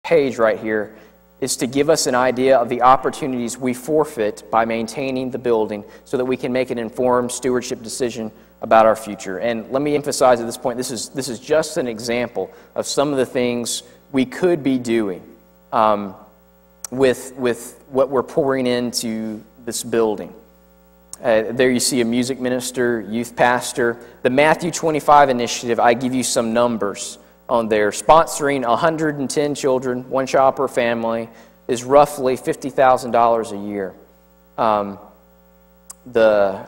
page right here is to give us an idea of the opportunities we forfeit by maintaining the building so that we can make an informed stewardship decision about our future. And let me emphasize at this point, this is just an example of some of the things we could be doing with what we're pouring into this building. There you see a music minister, youth pastor. The Matthew 25 initiative, I give you some numbers on there. Sponsoring 110 children, one child per family, is roughly $50,000 a year. The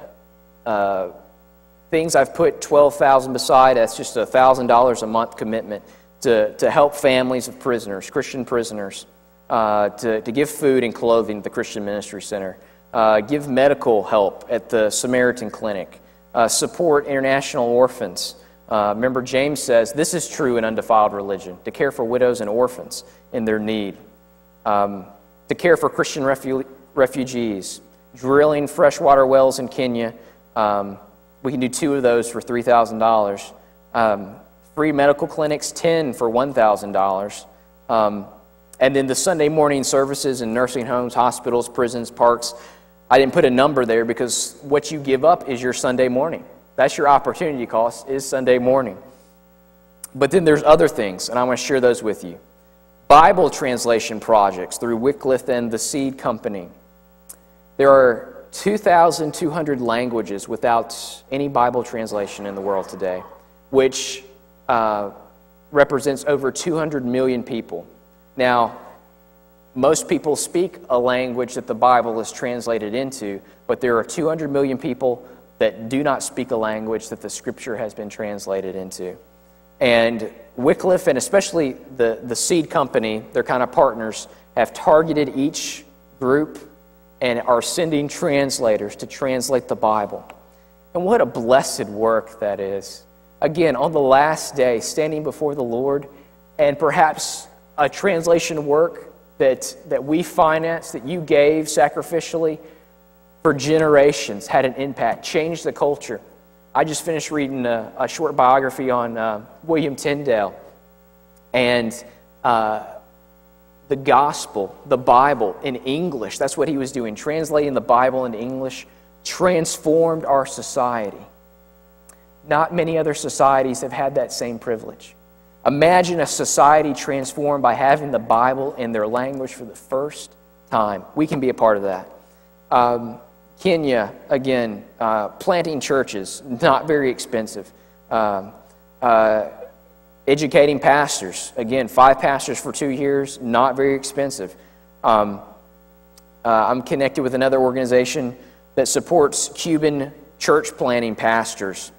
things I've put $12,000 beside, that's just a $1,000 a month commitment to help families of prisoners, Christian prisoners, to give food and clothing at the Christian Ministry Center, give medical help at the Samaritan Clinic, support international orphans. Remember, James says, this is true in undefiled religion, to care for widows and orphans in their need, to care for Christian refugees, drilling freshwater wells in Kenya. We can do 2 of those for $3,000. Free medical clinics, 10 for $1,000. And then the Sunday morning services in nursing homes, hospitals, prisons, parks. I didn't put a number there because what you give up is your Sunday morning. That's your opportunity cost, is Sunday morning. But then there's other things, and I want to share those with you. Bible translation projects through Wycliffe and the Seed Company. There are 2,200 languages without any Bible translation in the world today, which represents over 200 million people. Now, most people speak a language that the Bible is translated into, but there are 200 million people that do not speak a language that the Scripture has been translated into. And Wycliffe, and especially the Seed Company, their kind of partners, have targeted each group and are sending translators to translate the Bible. And what a blessed work that is. Again, on the last day, standing before the Lord, and perhaps a translation work that we financed, that you gave sacrificially for generations, had an impact, changed the culture. I just finished reading a short biography on William Tyndale, and the gospel, the Bible in English, that's what he was doing, translating the Bible into English, transformed our society. Not many other societies have had that same privilege. Imagine a society transformed by having the Bible in their language for the first time. We can be a part of that. Kenya, again, planting churches, not very expensive. Educating pastors, again, 5 pastors for 2 years, not very expensive. I'm connected with another organization that supports Cuban church planting pastors,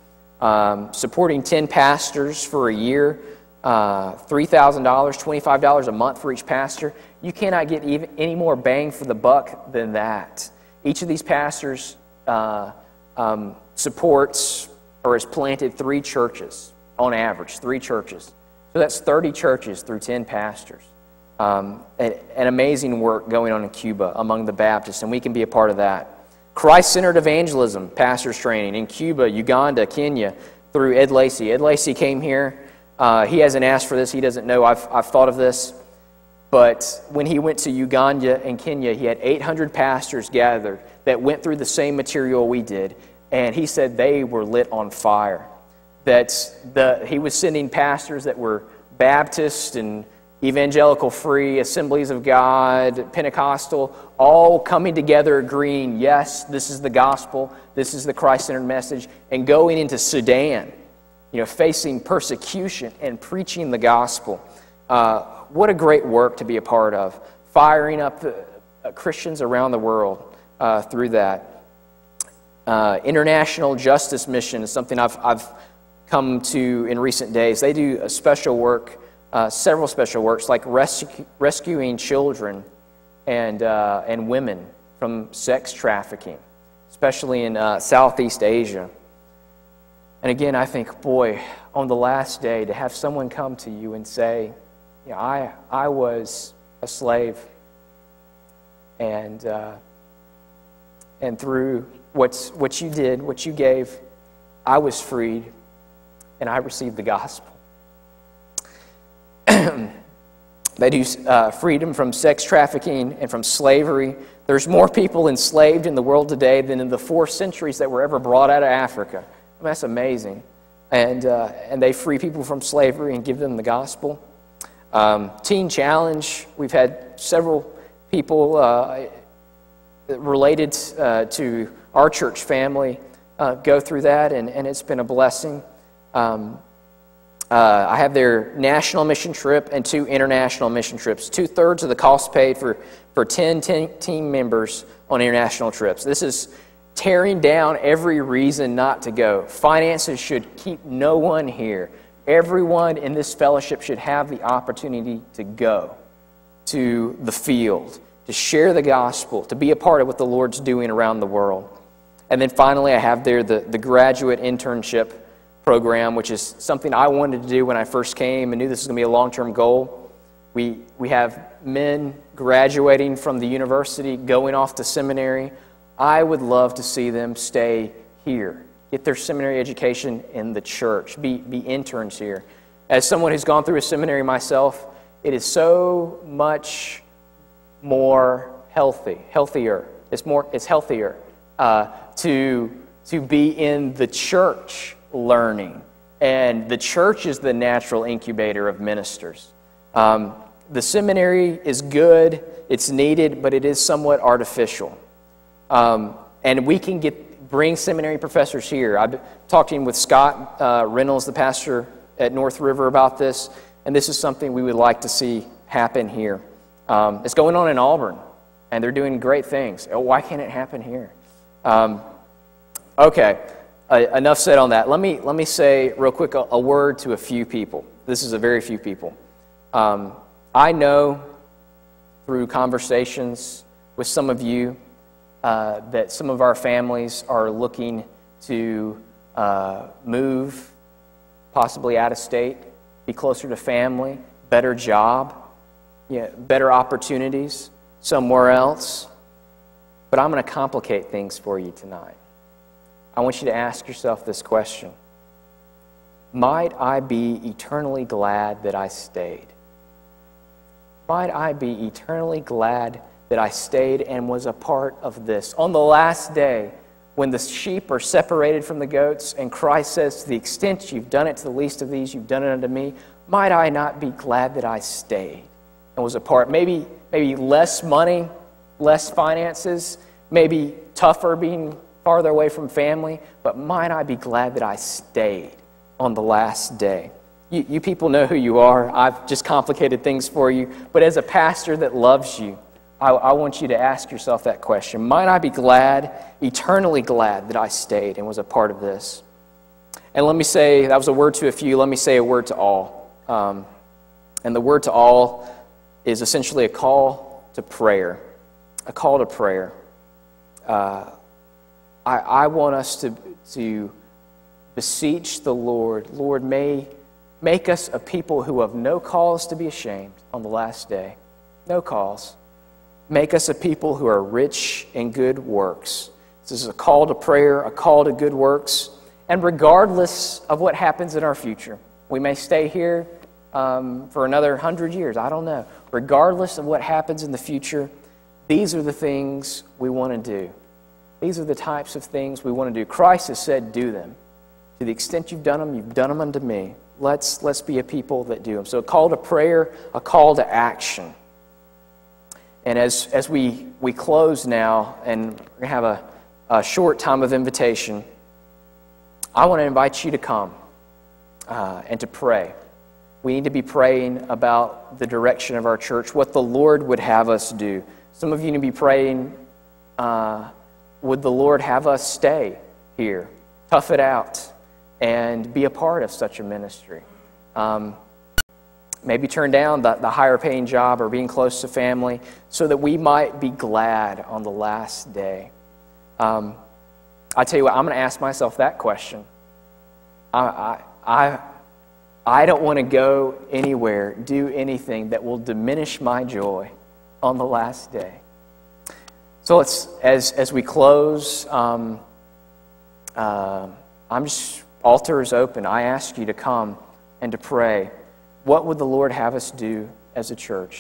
supporting 10 pastors for a year, $3,000, $25 a month for each pastor. You cannot get any more bang for the buck than that. Each of these pastors supports or has planted 3 churches, on average, 3 churches. So that's 30 churches through 10 pastors. An amazing work going on in Cuba among the Baptists, and we can be a part of that. Christ-centered evangelism, pastors training in Cuba, Uganda, Kenya, through Ed Lacey. Ed Lacey came here. He hasn't asked for this. He doesn't know I've thought of this. But when he went to Uganda and Kenya, he had 800 pastors gathered that went through the same material we did, and he said they were lit on fire. He was sending pastors that were Baptist and evangelical free, Assemblies of God, Pentecostal, all coming together agreeing, yes, this is the gospel, this is the Christ-centered message, and going into Sudan, facing persecution and preaching the gospel. What a great work to be a part of, firing up Christians around the world through that. International Justice Mission is something I've come to in recent days. They do a special work, several special works, like rescuing children and women from sex trafficking, especially in Southeast Asia. And again, I think, boy, on the last day, to have someone come to you and say, I was a slave, and through what you did, what you gave, I was freed, and I received the gospel. They do freedom from sex trafficking and from slavery. There's more people enslaved in the world today than in the 4 centuries that were ever brought out of Africa. I mean, that's amazing. And they free people from slavery and give them the gospel. Teen Challenge, we've had several people related to our church family go through that, and it's been a blessing. I have their national mission trip and 2 international mission trips. 2/3 of the cost paid for 10 team members on international trips. This is tearing down every reason not to go. Finances should keep no one here. Everyone in this fellowship should have the opportunity to go to the field, to share the gospel, to be a part of what the Lord's doing around the world. And then finally, I have there the graduate internship program, which is something I wanted to do when I first came and knew this was going to be a long-term goal. We have men graduating from the university, going off to seminary. I would love to see them stay here, get their seminary education in the church, be interns here. As someone who's gone through a seminary myself, it is so much more healthier. It's healthier to be in the church learning. And the church is the natural incubator of ministers. The seminary is good, it's needed, but it is somewhat artificial. And we can bring seminary professors here. I've been talking with Scott Reynolds, the pastor at North River, about this, and this is something we would like to see happen here. It's going on in Auburn, and they're doing great things. Why can't it happen here? Okay. Enough said on that. Let me say real quick a word to a few people. This is a very few people. I know through conversations with some of you that some of our families are looking to move, possibly out of state, be closer to family, better job, better opportunities somewhere else. But I'm going to complicate things for you tonight. I want you to ask yourself this question. Might I be eternally glad that I stayed? Might I be eternally glad that I stayed and was a part of this? On the last day, when the sheep are separated from the goats, and Christ says, to the extent you've done it to the least of these, you've done it unto me, might I not be glad that I stayed and was a part? Maybe less money, less finances, maybe tougher being farther away from family, but might I be glad that I stayed on the last day? You people know who you are. I've just complicated things for you. But as a pastor that loves you, I want you to ask yourself that question. Might I be glad, eternally glad, that I stayed and was a part of this? And let me say, that was a word to a few. Let me say a word to all. And the word to all is essentially a call to prayer. A call to prayer. I want us to beseech the Lord. Lord, make us a people who have no cause to be ashamed on the last day. No cause. Make us a people who are rich in good works. This is a call to prayer, a call to good works. And regardless of what happens in our future, we may stay here for another 100 years. I don't know. Regardless of what happens in the future, these are the things we want to do. These are the types of things we want to do. Christ has said, do them. To the extent you've done them unto me. Let's be a people that do them. So a call to prayer, a call to action. And as we close now, and we're going to have a short time of invitation, I want to invite you to come and to pray. We need to be praying about the direction of our church, what the Lord would have us do. Some of you need to be praying, would the Lord have us stay here, tough it out, and be a part of such a ministry? Maybe turn down the higher paying job or being close to family so that we might be glad on the last day. I tell you what, I'm going to ask myself that question. I don't want to go anywhere, do anything that will diminish my joy on the last day. So let's, as we close, altar is open. I ask you to come and to pray. What would the Lord have us do as a church.